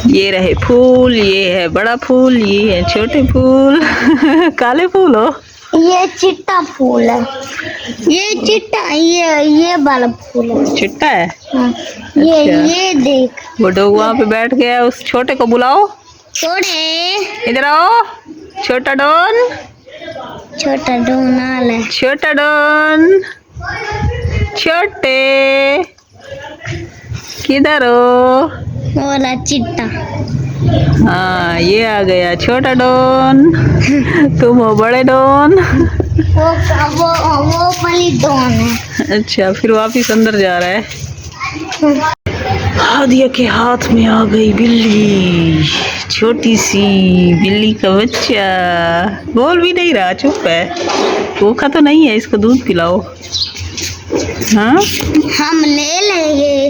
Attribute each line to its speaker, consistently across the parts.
Speaker 1: ये रहे फूल, ये है बड़ा फूल, ये है छोटे फूल। काले फूल हो।
Speaker 2: ये चिट्टा फूल है। ये चिट्टा, ये वाला फूल है।
Speaker 1: चिट्टा है।
Speaker 2: हाँ।
Speaker 1: अच्छा।
Speaker 2: ये देख।
Speaker 1: वो डॉग वहाँ पे बैठ गया, उस छोटे को बुलाओ।
Speaker 2: छोटे,
Speaker 1: इधर आओ। छोटा डॉन,
Speaker 2: छोटा डॉन आला।
Speaker 1: छोटा डॉन, छोटे किधर हो?
Speaker 2: वाला चिट्टा।
Speaker 1: हाँ, ये आ गया छोटा डॉन। तुम हो बड़े डॉन।
Speaker 2: वो बड़ी डॉन है।
Speaker 1: अच्छा, फिर वापिस अंदर जा रहा है। हादिया के हाथ में आ गई बिल्ली, छोटी सी बिल्ली का बच्चा। बोल भी नहीं रहा, चुप है। भूखा तो नहीं है, इसको दूध पिलाओ। हाँ,
Speaker 2: हम ले लेंगे।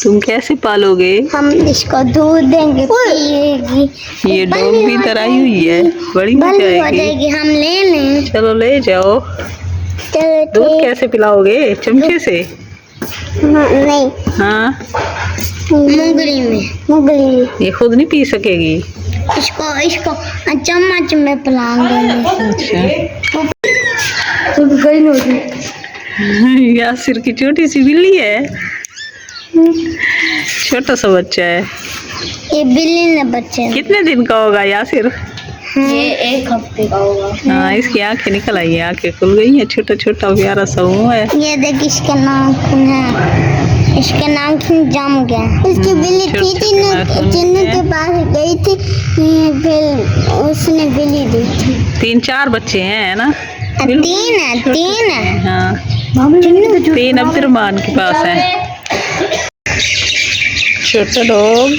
Speaker 1: तुम कैसे पालोगे?
Speaker 2: हम इसको दूध देंगे, पिएगी।
Speaker 1: ये डॉग भी इधर आई हुई है, बड़ी हो जाएगी।
Speaker 2: हम ले लें।
Speaker 1: चलो ले जाओ।
Speaker 2: चलो
Speaker 1: दूध कैसे पिलाओगे? चमचे से?
Speaker 2: नहीं,
Speaker 1: हाँ,
Speaker 2: मुंगली में।
Speaker 1: ये खुद नहीं पी सकेगी।
Speaker 2: इसको चम्मच में पिलाएंगे।
Speaker 1: अच्छा।
Speaker 2: तो गई नहीं।
Speaker 1: यासिर की छोटी सी बिल्ली है, छोटा सा बच्चा है।
Speaker 2: ये बिल्ली ने बच्चे।
Speaker 1: कितने दिन का होगा यासिर?
Speaker 2: ये 1 हफ्ते का होगा।
Speaker 1: हाँ, इसकी आंखें निकल आई हैं, आंखें खुल गई हैं, छोटा छोटा प्यारा सा मुंह है।
Speaker 2: ये देख, इसके नाखून है, इसके नाखून जम गया। इसकी बिल्ली थी ना, चिन्नू के पास गई थी, फिर उसने बिल्ली दी थी।
Speaker 1: 3-4 बच्चे हैं, है ना?
Speaker 2: 3 है।
Speaker 1: हाँ, 3 अब्दुर्रहमान के पास है। छोटा डॉग।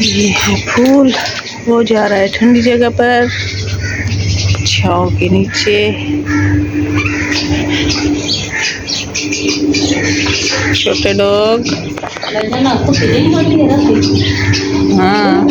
Speaker 1: ये है फूल, वो जा रहा है ठंडी जगह पर, छांव के नीचे। छोटे डॉग। हाँ।